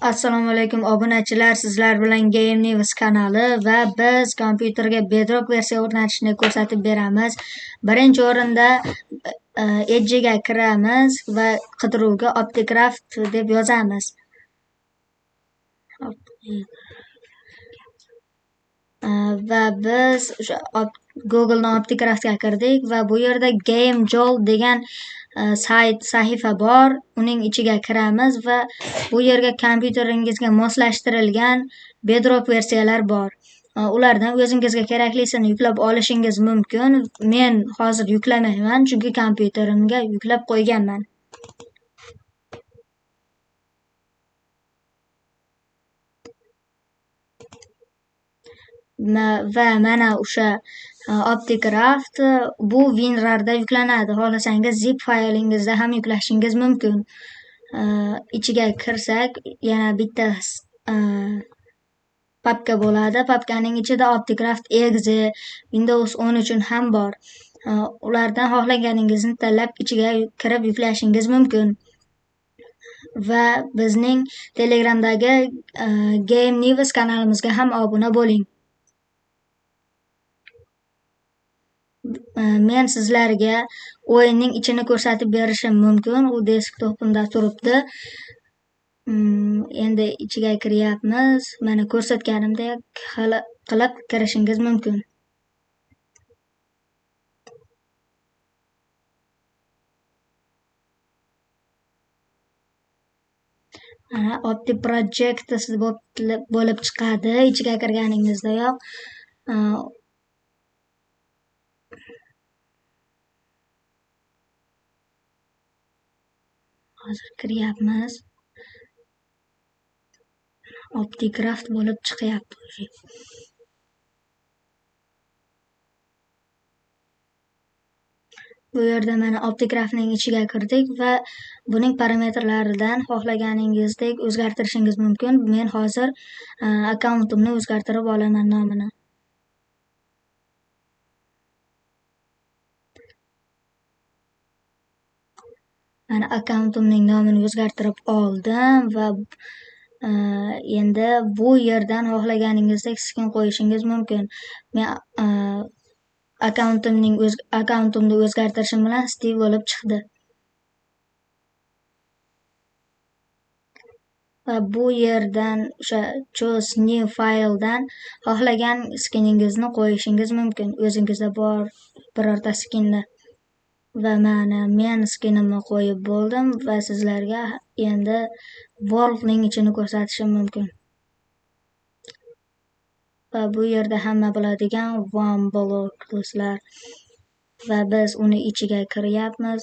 Assalomu alaykum obunachilar, sizlar bilan Game News kanali va biz kompyuterga Bedrock versiya o'rnatishni ko'rsatib beramiz. Birinchi o'rinda Edge'ga kiramiz va qidiruvga OptiCraft deb yozamiz. Va biz o'sha Googledan OptiCraftga kirdik va bu yerda GameJolt degan sahifa bor. Uning ichiga kiramiz va bu yerga kompyuteringizga moslashtirilgan Bedrock versiyalar bor. Ulardan o'zingizga keraklisini yuklab olishingiz mumkin. Men hozir yuklamayman, chunki kompyuterimga yuklab qo'yganman. Va mana o'sha OptiCraft bu WinRARda yuklanadi. Xohlasangiz zip faylingizda ham yuklashingiz mumkin. Ichiga kirsak, yana bitta papka bo'ladi. Papkaning ichida OptiCraft exe, Windows 10 uchun ham bor. Ulardan xohlaganingizni tanlab ichiga kirib yuklashingiz mumkin. Va bizning Telegramdagi Game News kanalimizga ham obuna bo'ling. Men sizlarga o'yinning ichini ko'rsatib berishim mumkin. U desktopimda turibdi. Endi ichiga kiryapmiz. Mana ko'rsatganimdek qilib kirishingiz mumkin. Mana OptiProject bo'lib chiqadi ichiga kirganingizdayoq. Hozir kiryapmiz. OptiCraft bo'lib chiqyapti. Bu yerda mana OptiCraftning ichiga kirdik va buning parametrlaridan xohlaganingizdek o'zgartirishingiz mumkin. Men hozir akkauntimni o'zgartirib olaman nomini. Mana akkauntimning nomini o'zgartirib oldim va endi bu yerdan xohlaganingizdek skin qo'yishingiz mumkin. Men akkauntimni o'zgartirishim bilan Steve bo'lib chiqdi. Va bu yerdan o'sha choose new filedan xohlagan skiningizni qo'yishingiz mumkin. O'zingizda bor birorta skinni. Va mana men skinimni qo'yib bo'ldim va sizlarga endi World'ning ichini ko'rsatishim mumkin. Va bu yerda hamma biladigan one block do'stlar. Va biz uni ichiga kiryapmiz.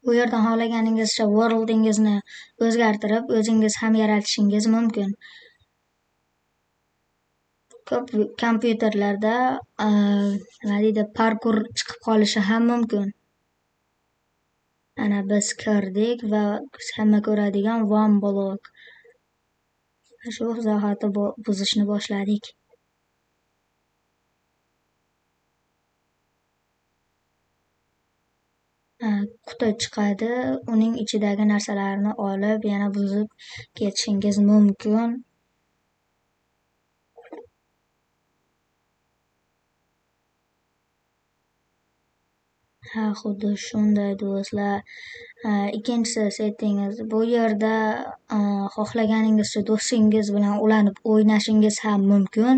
Bu yerdan xohlaganingizcha world'ingizni o'zgartirib, o'zingiz ham yaratishingiz mumkin. Ko'p kompyuterlarda nima deydi, parkur chiqib qolishi ham mumkin. Ana biz kirdik va hamma ko'radigan one block. Shu zahoti buzishni boshladik. Quti chiqadi. Uning ichidagi narsalarni olib, yana buzib ketishingiz mumkin. Xuddi shunday do'stlar. Ikkinchisi settingiz. Bu yerda xohlaganingizcha do'stingiz bilan ulanib o'ynashingiz ham mumkin.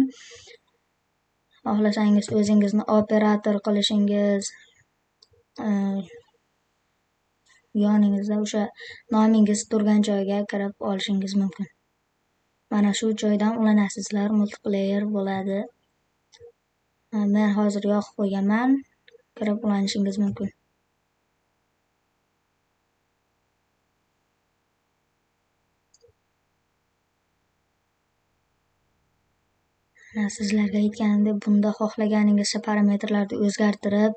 Xohlasangiz o'zingizni operator qilishingiz, yoningizda o'sha nomingiz turgan joyga kirib olishingiz mumkin. Mana shu joydan ulanasizlar, multiplayer bo'ladi. Men hozir yoqib qo'yganman. Kirib ulanishingiz mumkin. Sizlarga aytganimdek, bunda xohlaganingizcha parametrlarni o'zgartirib,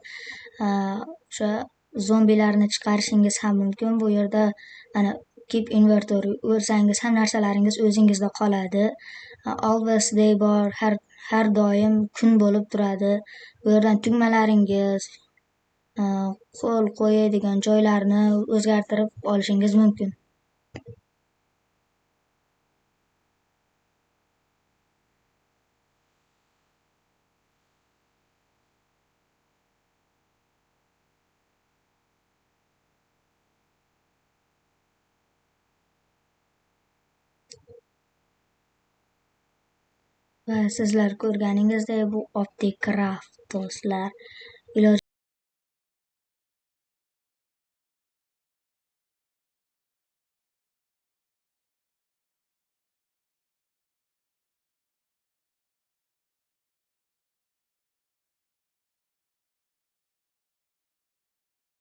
o'sha zombilarni chiqarishingiz ham mumkin. Bu yerda mana keep inventory o'lsangiz ham narsalaringiz o'zingizda qoladi. Always day bor, har doim kun bo'lib turadi. Bu yerdan tugmalaringiz, qo'l qo'yadigan joylarni o'zgartirib olishingiz mumkin. Va sizlar ko'rganingizdek, bu optik craft do'stlar. Iloji